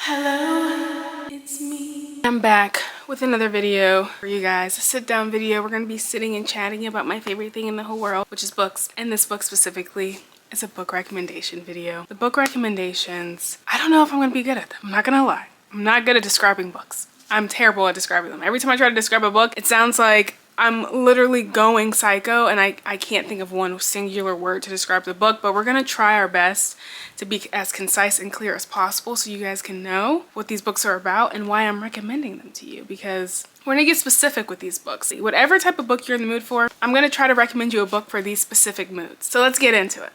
Hello, it's me. I'm back with another video for you guys. A sit down video. We're gonna be sitting and chatting about my favorite thing in the whole world, which is books. And this book specifically is a book recommendation video. The book recommendations, I don't know if I'm gonna be good at them. I'm not gonna lie. I'm not good at describing books. I'm terrible at describing them. Every time I try to describe a book, it sounds like I'm literally going psycho and I can't think of one singular word to describe the book, but we're gonna try our best to be as concise and clear as possible so you guys can know what these books are about and why I'm recommending them to you, because we're gonna get specific with these books. Whatever type of book you're in the mood for, I'm gonna try to recommend you a book for these specific moods. So let's get into it.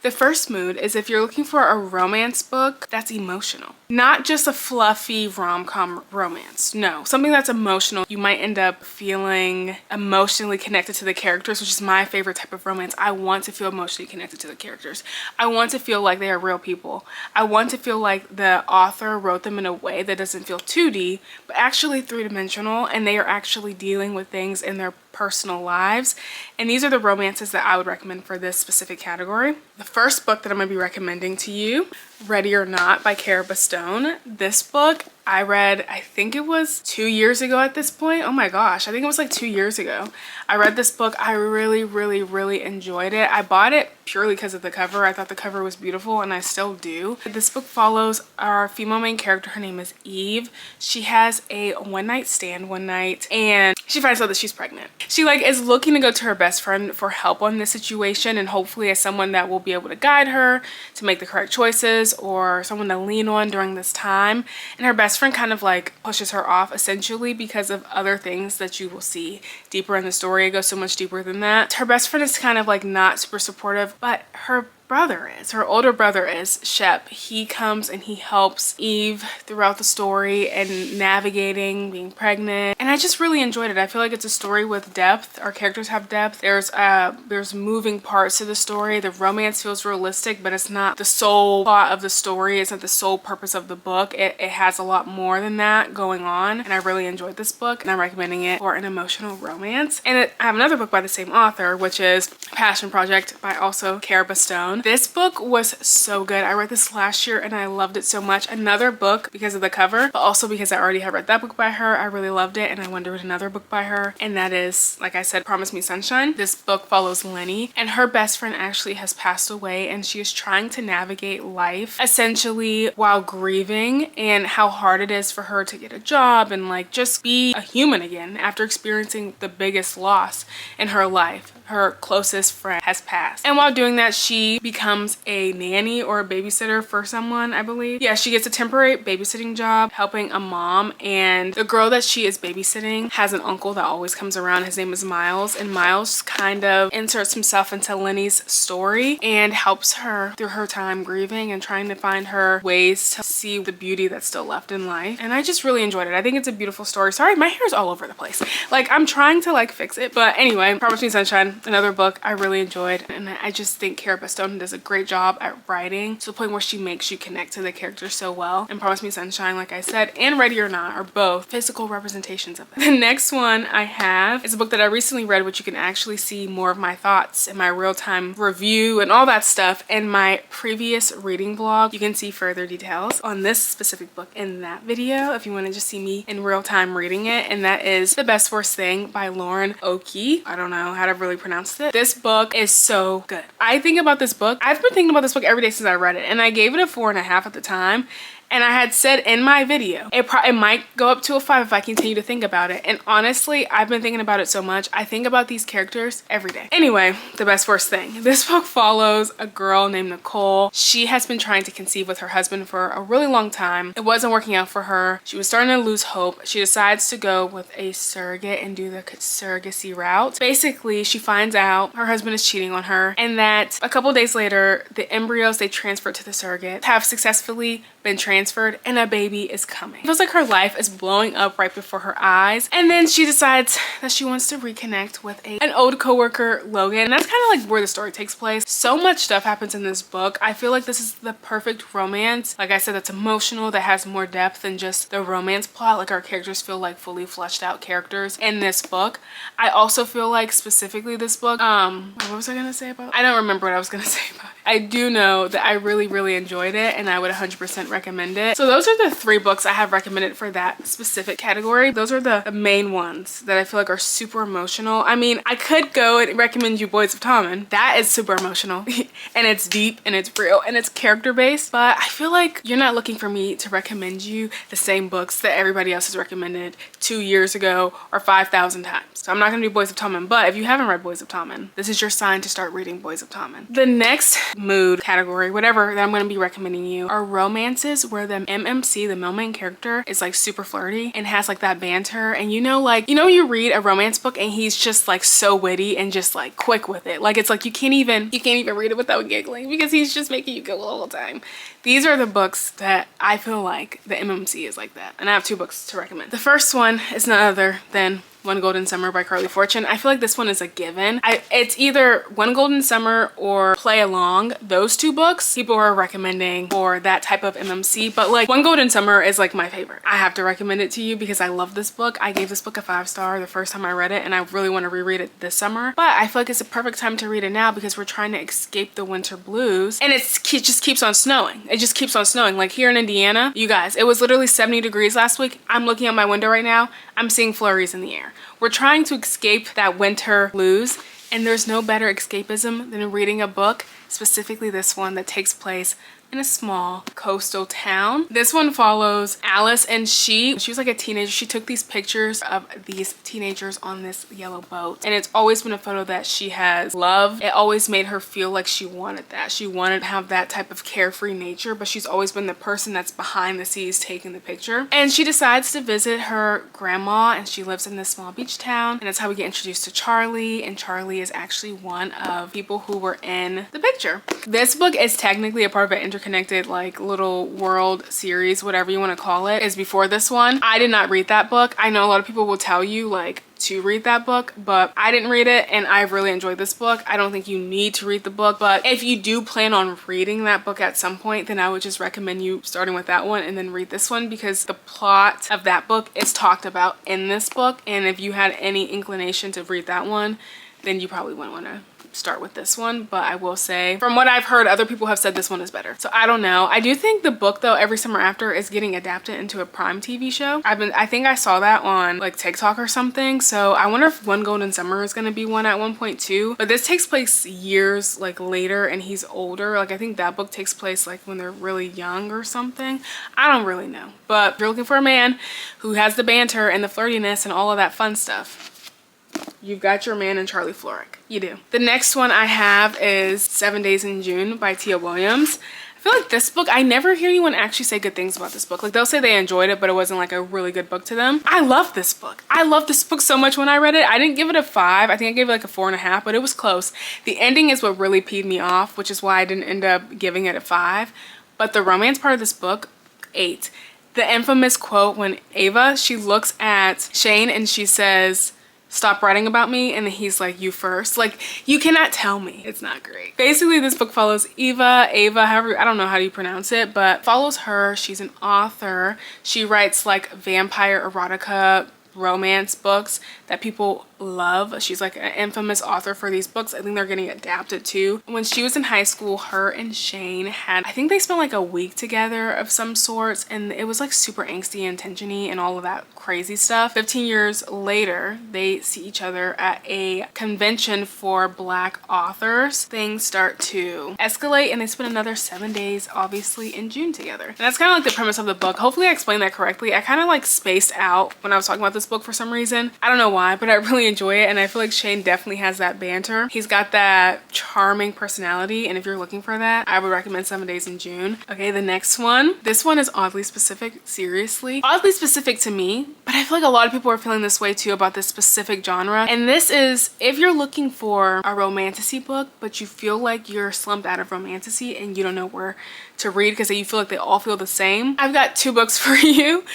The first mood is if you're looking for a romance book that's emotional. Not just a fluffy rom-com romance. No, something that's emotional. You might end up feeling emotionally connected to the characters, which is my favorite type of romance. I want to feel emotionally connected to the characters. I want to feel like they are real people. I want to feel like the author wrote them in a way that doesn't feel 2D, but actually three-dimensional, and they are actually dealing with things in their personal lives. And these are the romances that I would recommend for this specific category. The first book that I'm going to be recommending to you, Ready or Not by Cara Stone. This book I read, I think it was 2 years ago at this point. Oh my gosh, I think it was like 2 years ago. I read this book. I really enjoyed it. I bought it purely because of the cover. I thought the cover was beautiful and I still do. This book follows our female main character. Her name is Eve. She has a one-night stand one night and she finds out that she's pregnant. She is looking to go to her best friend for help on this situation, and hopefully as someone that will be able to guide her to make the correct choices or someone to lean on during this time. And her best friend kind of pushes her off essentially because of other things that you will see deeper in the story. It goes so much deeper than that. Her best friend is kind of not super supportive, but her older brother is Shep. He comes and he helps Eve throughout the story and navigating being pregnant, and I just really enjoyed it. I feel like it's a story with depth. Our characters have depth. There's moving parts to the story. The romance feels realistic, but it's not the sole plot of the story. It's not the sole purpose of the book. It has a lot more than that going on, and I really enjoyed this book, and I'm recommending it for an emotional romance. And I have another book by the same author, which is Passion Project by also Cara Stone. This book was so good. I read this last year and I loved it so much. Another book because of the cover, but also because I already had read that book by her. I really loved it and I wanted to read another book by her, and that is, like I said, Promise Me Sunshine. This book follows Lenny, and her best friend actually has passed away, and she is trying to navigate life essentially while grieving, and how hard it is for her to get a job and just be a human again after experiencing the biggest loss in her life. Her closest friend has passed, and while doing that she becomes a nanny or a babysitter for someone, I believe. Yeah, she gets a temporary babysitting job helping a mom, and the girl that she is babysitting has an uncle that always comes around. His name is Miles, and Miles kind of inserts himself into Lenny's story and helps her through her time grieving and trying to find her ways to see the beauty that's still left in life. And I just really enjoyed it. I think it's a beautiful story. Sorry, my hair is all over the place. I'm trying to fix it, but anyway, Promise Me Sunshine, another book I really enjoyed, and I just think Cara Stone does a great job at writing to the point where she makes you connect to the characters so well. And Promise Me Sunshine, like I said, and Ready or Not are both physical representations of it. The next one I have is a book that I recently read, which you can actually see more of my thoughts and my real-time review and all that stuff in my previous reading vlog. You can see further details on this specific book in that video if you want to just see me in real time reading it, and that is The Best Worst Thing by Lauren Oakey. I don't know how to really pronounce it. This book is so good. I've been thinking about this book every day since I read it, and I gave it a 4.5 at the time. And I had said in my video, it might go up to a 5 if I continue to think about it. And honestly, I've been thinking about it so much. I think about these characters every day. Anyway, The Best Worst Thing. This book follows a girl named Nicole. She has been trying to conceive with her husband for a really long time. It wasn't working out for her. She was starting to lose hope. She decides to go with a surrogate and do the surrogacy route. Basically, she finds out her husband is cheating on her, and that a couple days later, the embryos they transferred to the surrogate have successfully been transferred and a baby is coming. It feels like her life is blowing up right before her eyes, and then she decides that she wants to reconnect with an old coworker, Logan, and that's kind of where the story takes place. So much stuff happens in this book. I feel like this is the perfect romance, like I said, that's emotional, that has more depth than just the romance plot. Our characters feel like fully fleshed out characters in this book. I also feel like specifically this book, what was I gonna say about it? I don't remember what I was gonna say about it. I do know that I really enjoyed it and I would 100% recommend it. So those are the 3 books I have recommended for that specific category. Those are the main ones that I feel like are super emotional. I mean, I could go and recommend you Boys of Tommen. That is super emotional and it's deep and it's real and it's character based, but I feel like you're not looking for me to recommend you the same books that everybody else has recommended 2 years ago or 5,000 times. So I'm not gonna do Boys of Tommen, but if you haven't read Boys of Tommen, this is your sign to start reading Boys of Tommen. The next mood category, whatever, that I'm gonna be recommending you are romances where the MMC, the male main character, is like super flirty and has like that banter. And you know, like, you know, you read a romance book and he's just like so witty and just like quick with it. Like, it's like you can't even read it without giggling because he's just making you giggle all the time. These are the books that I feel like the MMC is like that. And I have 2 books to recommend. The first one is none other than One Golden Summer by Carly Fortune. I feel like this one is a given. It's either One Golden Summer or Play Along. Those 2 books people are recommending for that type of MMC, but like One Golden Summer is like my favorite. I have to recommend it to you because I love this book. I gave this book a 5-star the first time I read it and I really want to reread it this summer, but I feel like it's a perfect time to read it now because we're trying to escape the winter blues and it just keeps on snowing. It just keeps on snowing. Like here in Indiana, you guys, it was literally 70 degrees last week. I'm looking out my window right now. I'm seeing flurries in the air. We're trying to escape that winter blues, and there's no better escapism than reading a book, specifically this one that takes place in a small coastal town. This one follows Alice, and she was like a teenager. She took these pictures of these teenagers on this yellow boat, and it's always been a photo that she has loved. It always made her feel like she wanted that. She wanted to have that type of carefree nature, but she's always been the person that's behind the scenes taking the picture. And she decides to visit her grandma, and she lives in this small beach town, and that's how we get introduced to Charlie, and Charlie is actually one of people who were in the picture. This book is technically a part of an interconnected like little world series, whatever you want to call it, is before this one. I did not read that book. I know a lot of people will tell you like to read that book, but I didn't read it and I really enjoyed this book. I don't think you need to read the book, but if you do plan on reading that book at some point, then I would just recommend you starting with that one and then read this one because the plot of that book is talked about in this book, and if you had any inclination to read that one, then you probably wouldn't want to start with this one. But I will say, from what I've heard, other people have said this one is better. So I don't know. I do think the book though, Every Summer After, is getting adapted into a Prime TV show. I think I saw that on like TikTok or something. So I wonder if One Golden Summer is going to be one at one point too. But this takes place years like later and he's older. Like I think that book takes place like when they're really young or something. I don't really know. But if you're looking for a man who has the banter and the flirtiness and all of that fun stuff, you've got your man in Charlie Florek. You do. The next one I have is 7 Days in June by Tia Williams. I feel like this book, I never hear anyone actually say good things about this book. Like they'll say they enjoyed it, but it wasn't like a really good book to them. I love this book. I love this book so much when I read it. I didn't give it a 5. I think I gave it like a 4.5, but it was close. The ending is what really peed me off, which is why I didn't end up giving it a 5. But the romance part of this book, 8. The infamous quote when Ava, she looks at Shane and she says, "Stop writing about me," and then he's like, "You first." Like, you cannot tell me it's not great. Basically, this book follows Ava, however, I don't know how you pronounce it, but follows her. She's an author. She writes like vampire erotica romance books that people love. She's like an infamous author for these books. I think they're getting adapted too. When she was in high school, her and Shane had, I think they spent like a week together of some sorts, and it was like super angsty and tensiony and all of that crazy stuff. 15 years later, they see each other at a convention for Black authors. Things start to escalate and they spend another 7 days obviously in June together. And that's kind of like the premise of the book. Hopefully I explained that correctly. I kind of like spaced out when I was talking about this book for some reason. I don't know why, but I really enjoy it, and I feel like Shane definitely has that banter. He's got that charming personality, and if you're looking for that, I would recommend 7 Days in June. Okay, the next one. This one is oddly specific, seriously. Oddly specific to me, but I feel like a lot of people are feeling this way too about this specific genre. And this is, if you're looking for a romantasy book, but you feel like you're slumped out of romantasy and you don't know where to read because you feel like they all feel the same, I've got 2 books for you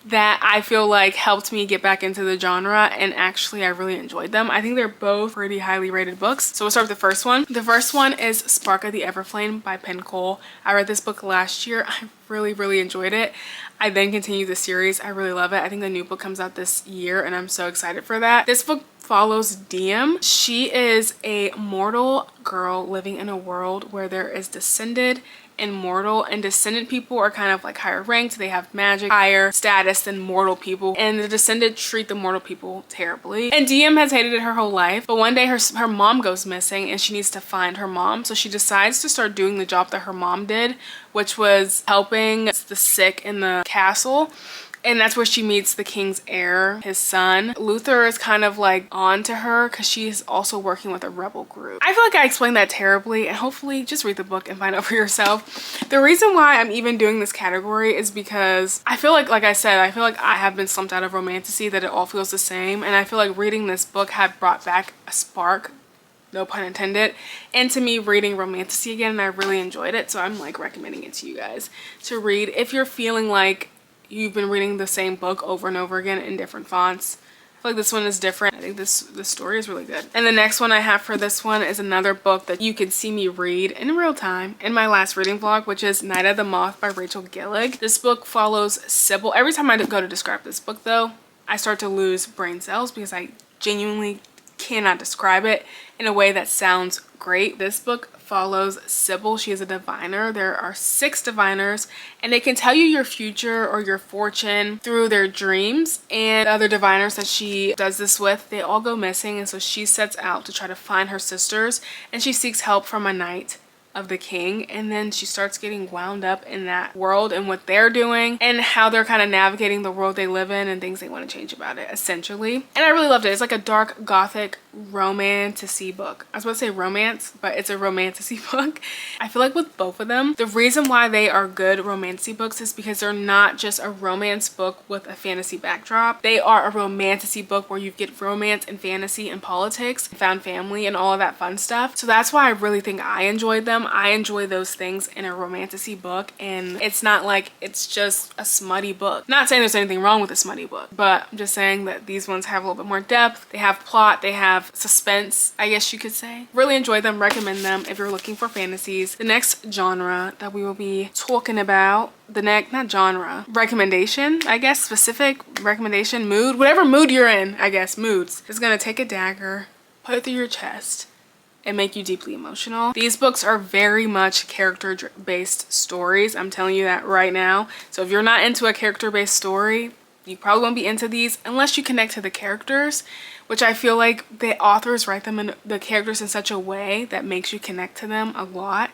that I feel like helped me get back into the genre, and actually I really enjoyed them. I think they're both pretty highly rated books. So we'll start with the first one. The first one is Spark of the Everflame by Penn Cole. I read this book last year. I really enjoyed it. I then continued the series. I really love it. I think the new book comes out this year and I'm so excited for that. This book follows Diem. She is a mortal girl living in a world where there is descended and mortal, and descended people are kind of like higher ranked. They have magic, higher status than mortal people, and the descended treat the mortal people terribly. And Diem has hated it her whole life, but one day her mom goes missing and she needs to find her mom. So she decides to start doing the job that her mom did, which was helping the sick in the castle. And that's where she meets the king's heir, his son. Luther is kind of like on to her because she's also working with a rebel group. I feel like I explained that terribly, and hopefully just read the book and find out for yourself. The reason why I'm even doing this category is because I feel like I said, I feel like I have been slumped out of romantasy, that it all feels the same. And I feel like reading this book had brought back a spark, no pun intended, into me reading romantasy again, and I really enjoyed it. So I'm like recommending it to you guys to read if you're feeling like you've been reading the same book over and over again in different fonts. I feel like this one is different. I think this story is really good. And the next one I have for this one is another book that you could see me read in real time in my last reading vlog, which is Night of the Moth by Rachel Gillig. This book follows Sybil. Every time I go to describe this book though, I start to lose brain cells because I genuinely cannot describe it in a way that sounds great. This book follows Sybil. She is a diviner. There are 6 diviners, and they can tell you your future or your fortune through their dreams. And the other diviners that she does this with, they all go missing, and so she sets out to try to find her sisters, and she seeks help from a knight of the king, and then she starts getting wound up in that world and what they're doing and how they're kind of navigating the world they live in and things they want to change about it, essentially. And I really loved it. It's like a dark gothic romantasy book. I was about to say romance, but it's a romantasy book. I feel like with both of them, the reason why they are good romantasy books is because they're not just a romance book with a fantasy backdrop. They are a romantasy book where you get romance and fantasy and politics, found family, and all of that fun stuff. So that's why I really think I enjoyed them. I enjoy those things in a romantasy book, and it's not like it's just a smutty book. Not saying there's anything wrong with a smutty book, but I'm just saying that these ones have a little bit more depth. They have plot, they have suspense, I guess you could say. Really enjoy them, recommend them if you're looking for fantasies. The next genre that we will be talking about, not genre, recommendation, I guess, specific recommendation, mood, whatever mood you're in, I guess, moods, is gonna take a dagger, put it through your chest, and make you deeply emotional. These books are very much character-based stories. I'm telling you that right now. So if you're not into a character-based story, you probably won't be into these unless you connect to the characters, which I feel like the authors write them in the characters in such a way that makes you connect to them a lot,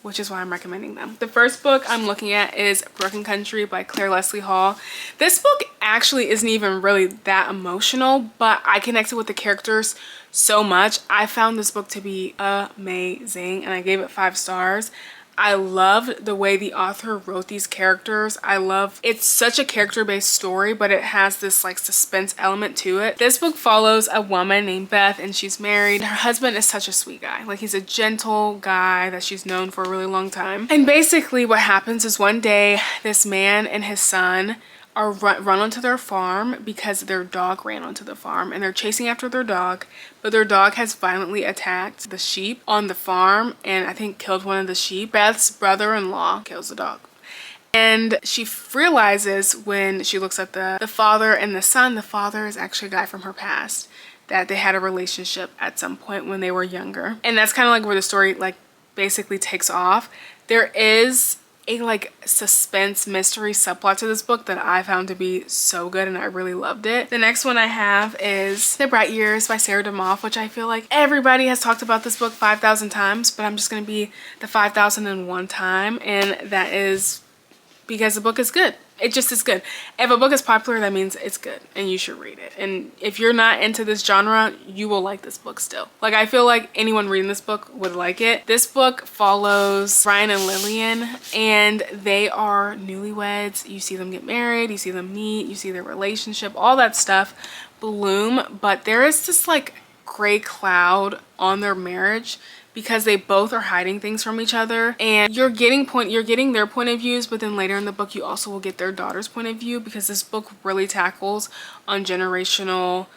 which is why I'm recommending them. The first book I'm looking at is Broken Country by Claire Leslie Hall. This book actually isn't even really that emotional, but I connected with the characters so much. I found this book to be amazing, and I gave it 5 stars. I loved the way the author wrote these characters. It's such a character-based story, but it has this like suspense element to it. This book follows a woman named Beth, and she's married. Her husband is such a sweet guy. Like, he's a gentle guy that she's known for a really long time. And basically what happens is one day this man and his son are run onto their farm because their dog ran onto the farm, and they're chasing after their dog, but their dog has violently attacked the sheep on the farm and I think killed one of the sheep. Beth's brother-in-law kills the dog, and she realizes when she looks at the father and the son, the father is actually a guy from her past, that they had a relationship at some point when they were younger. And that's kind of like where the story like basically takes off. There is a like suspense mystery subplot to this book that I found to be so good, and I really loved it. The next one I have is The Bright Years by Sarah DeMoff, which I feel like everybody has talked about this book 5,000 times, but I'm just gonna be the 5,001 time, and that is because the book is good. It just is good. If a book is popular, that means it's good and you should read it. And if you're not into this genre, you will like this book still. Like, I feel like anyone reading this book would like it. This book follows Ryan and Lillian, and they are newlyweds. You see them get married, you see them meet, you see their relationship, all that stuff bloom, but there is this like gray cloud on their marriage because they both are hiding things from each other, and you're getting their point of views, but then later in the book you also will get their daughter's point of view, because this book really tackles on generational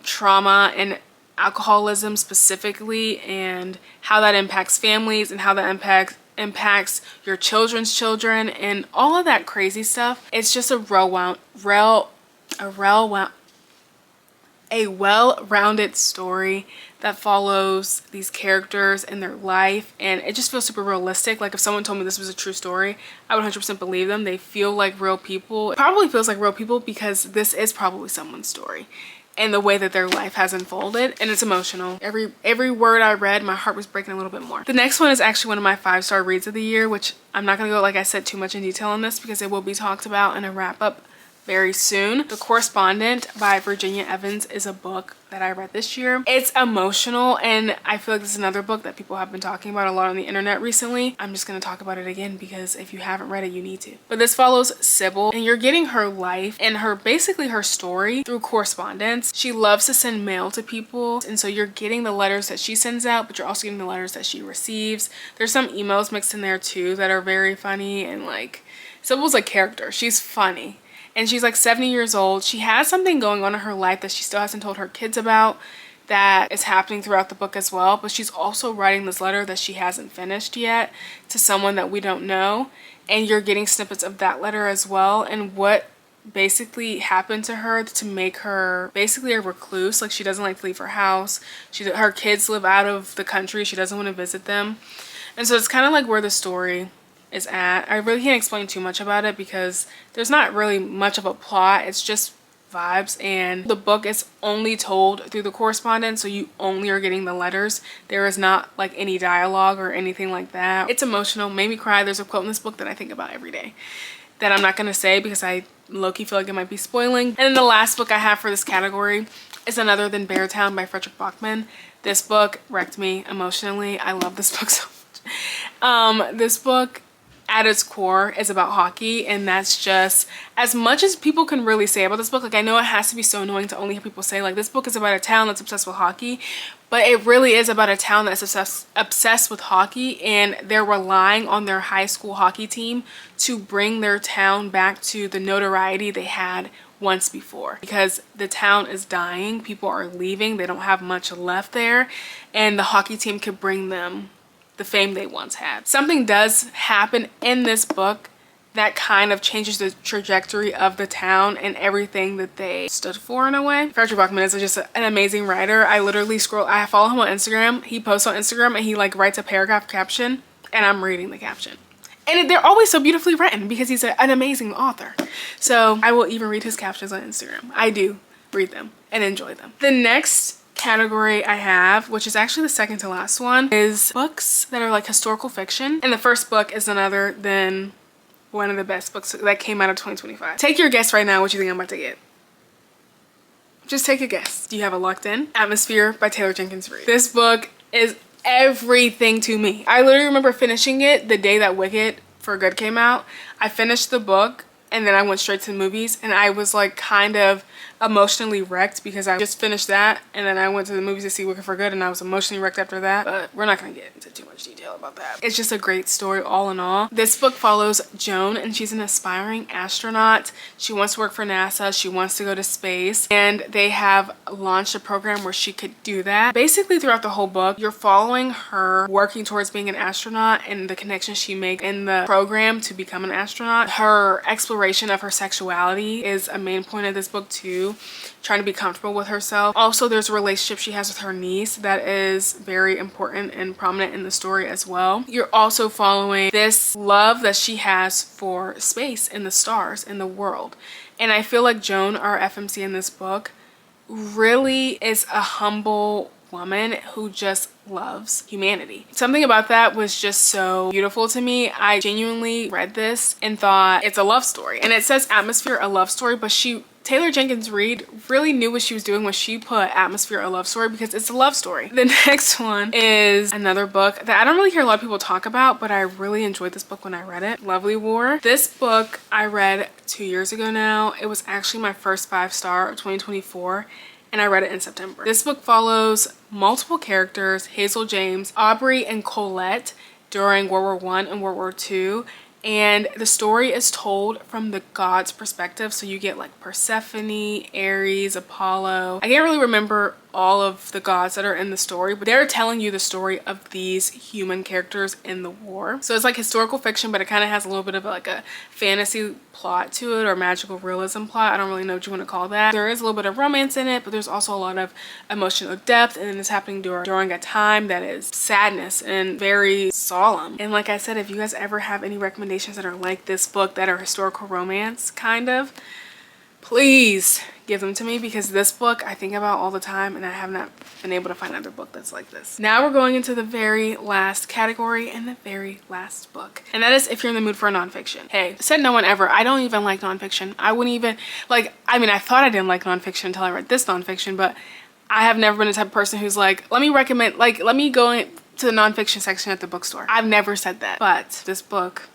trauma and alcoholism specifically, and how that impacts families and how that impacts your children's children and all of that crazy stuff. It's just a well-rounded story that follows these characters and their life, and it just feels super realistic. Like if someone told me this was a true story, I would 100% believe them. They feel like real people. It probably feels like real people because this is probably someone's story and the way that their life has unfolded, and it's emotional. Every word I read, my heart was breaking a little bit more. The next one is actually one of my 5-star reads of the year, which I'm not gonna go, like I said, too much in detail on this because it will be talked about in a wrap-up very soon. The Correspondent by Virginia Evans is a book that I read this year. It's emotional, and I feel like this is another book that people have been talking about a lot on the internet recently. I'm just gonna talk about it again because if you haven't read it, you need to. But this follows Sybil, and you're getting her life and basically her story through correspondence. She loves to send mail to people, and so you're getting the letters that she sends out, but you're also getting the letters that she receives. There's some emails mixed in there too that are very funny, and like Sybil's a character. She's funny. And she's like 70 years old. She has something going on in her life that she still hasn't told her kids about that is happening throughout the book as well. But she's also writing this letter that she hasn't finished yet to someone that we don't know. And you're getting snippets of that letter as well, and what basically happened to her to make her basically a recluse. Like she doesn't like to leave her house. Her kids live out of the country. She doesn't want to visit them. And so it's kind of like where the story is at. I really can't explain too much about it because there's not really much of a plot. It's just vibes, and the book is only told through the correspondence, so you only are getting the letters. There is not like any dialogue or anything like that. It's emotional, made me cry. There's a quote in this book that I think about every day that I'm not gonna say because I low-key feel like it might be spoiling. And then the last book I have for this category is None Other Than Beartown by Frederick Bachman. This book wrecked me emotionally. I love this book so much. This book at its core is about hockey, and that's just as much as people can really say about this book. Like I know it has to be so annoying to only hear people say like this book is about a town that's obsessed with hockey, but it really is about a town that's obsessed with hockey, and they're relying on their high school hockey team to bring their town back to the notoriety they had once before, because the town is dying. People are leaving. They don't have much left there, and the hockey team could bring them the fame they once had. Something does happen in this book that kind of changes the trajectory of the town and everything that they stood for in a way. Frederick Bachman is just an amazing writer. I literally I follow him on Instagram. He posts on Instagram and he like writes a paragraph caption, and I'm reading the caption. And they're always so beautifully written because he's an amazing author. So I will even read his captions on Instagram. I do read them and enjoy them. The next category I have, which is actually the second to last one, is books that are like historical fiction. And the first book is none other than one of the best books that came out of 2025. Take your guess right now what you think I'm about to get. Just take a guess. Do you have it locked in? Atmosphere by Taylor Jenkins Reid. This book is everything to me. I literally remember finishing it the day that Wicked for Good came out. I finished the book and then I went straight to the movies, and I was like kind of emotionally wrecked because I just finished that, and then I went to the movies to see Wicked for Good, and I was emotionally wrecked after that. But we're not gonna get into too much detail about that. It's just a great story all in all. This book follows Joan, and she's an aspiring astronaut. She wants to work for NASA. She wants to go to space, and they have launched a program where she could do that. Basically throughout the whole book, you're following her working towards being an astronaut and the connections she makes in the program to become an astronaut. Her exploration of her sexuality is a main point of this book too, trying to be comfortable with herself. Also, there's a relationship she has with her niece that is very important and prominent in the story as well. You're also following this love that she has for space and the stars and the world. And I feel like Joan, our FMC in this book, really is a humble woman who just loves humanity. Something about that was just so beautiful to me. I genuinely read this and thought it's a love story, and it says Atmosphere a love story, but Taylor Jenkins Reid really knew what she was doing when she put Atmosphere a love story, because it's a love story. The next one is another book that I don't really hear a lot of people talk about, but I really enjoyed this book when I read it. Lovely War. This book I read 2 years ago now. It was actually my first 5-star of 2024. And I read it in September. This book follows multiple characters, Hazel James, Aubrey, and Colette during World War I and World War II. And the story is told from the gods' perspective. So you get like Persephone, Ares, Apollo. I can't really remember all of the gods that are in the story, but they're telling you the story of these human characters in the war. So it's like historical fiction, but it kind of has a little bit of like a fantasy plot to it, or magical realism plot. I don't really know what you want to call that. There is a little bit of romance in it, but there's also a lot of emotional depth, and it's happening during a time that is sadness and very solemn. And like I said, if you guys ever have any recommendations that are like this book, that are historical romance kind of, please give them to me, because this book I think about all the time and I have not been able to find another book that's like this. Now we're going into the very last category and the very last book, and that is if you're in the mood for a nonfiction. Hey, said no one ever. I don't even like nonfiction. I wouldn't even like, I mean, I thought I didn't like nonfiction until I read this nonfiction, but I have never been the type of person who's like, let me recommend, like, let me go to the nonfiction section at the bookstore. I've never said that, but this book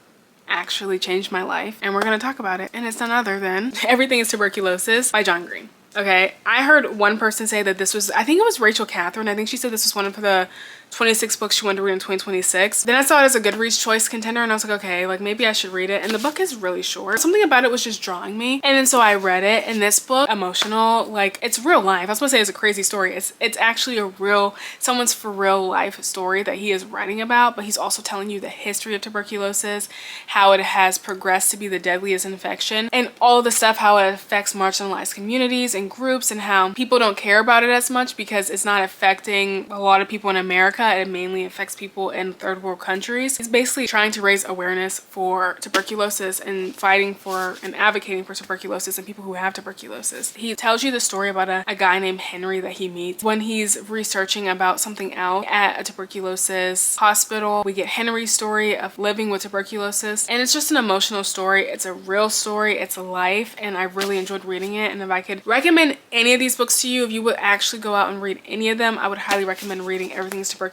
actually changed my life, and we're going to talk about it, and it's none other than Everything is Tuberculosis by John Green. Okay, I heard one person say that this was, I think it was Rachel Catherine, I think she said this was one of the 26 books she wanted to read in 2026. Then I saw it as a Goodreads choice contender, and I was like, okay, like maybe I should read it. And the book is really short. Something about it was just drawing me, and then so I read it. And this book, emotional, like, it's real life. I was supposed to say it's a crazy story. It's actually a real, someone's for real life story that he is writing about, but he's also telling you the history of tuberculosis, how it has progressed to be the deadliest infection, and all the stuff, how it affects marginalized communities and groups, and how people don't care about it as much because it's not affecting a lot of people in America. It mainly affects people in third world countries. It's basically trying to raise awareness for tuberculosis and fighting for and advocating for tuberculosis and people who have tuberculosis. He tells you the story about a guy named Henry that he meets when he's researching about something else at a tuberculosis hospital. We get Henry's story of living with tuberculosis, and it's just an emotional story. It's a real story. It's a life, and I really enjoyed reading it. And if I could recommend any of these books to you, if you would actually go out and read any of them, I would highly recommend reading Everything's Tuberculosis,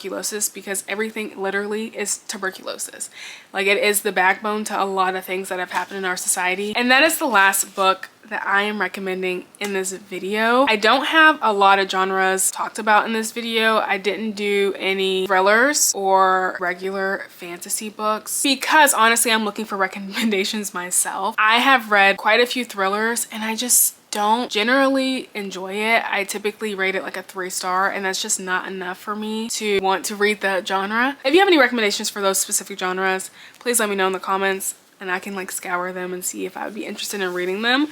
because everything literally is tuberculosis. Like, it is the backbone to a lot of things that have happened in our society. And that is the last book that I am recommending in this video. I don't have a lot of genres talked about in this video. I didn't do any thrillers or regular fantasy books because honestly I'm looking for recommendations myself. I have read quite a few thrillers and I just don't generally enjoy it. I typically rate it like a 3-star, and that's just not enough for me to want to read the genre. If you have any recommendations for those specific genres, please let me know in the comments, and I can like scour them and see if I would be interested in reading them.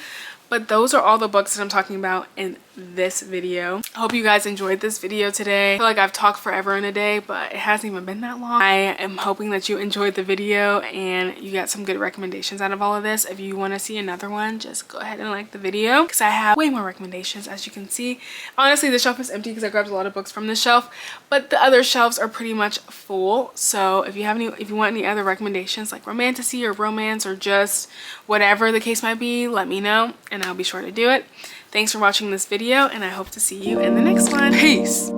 But those are all the books that I'm talking about in this video. I hope you guys enjoyed this video today. I feel like I've talked forever in a day, but it hasn't even been that long. I am hoping that you enjoyed the video and you got some good recommendations out of all of this. If you want to see another one, just go ahead and like the video, because I have way more recommendations, as you can see. Honestly, the shelf is empty because I grabbed a lot of books from the shelf, but the other shelves are pretty much full. So if you want any other recommendations like romantasy or romance or just whatever the case might be, let me know and I'll be sure to do it. Thanks for watching this video, and I hope to see you in the next one. Peace.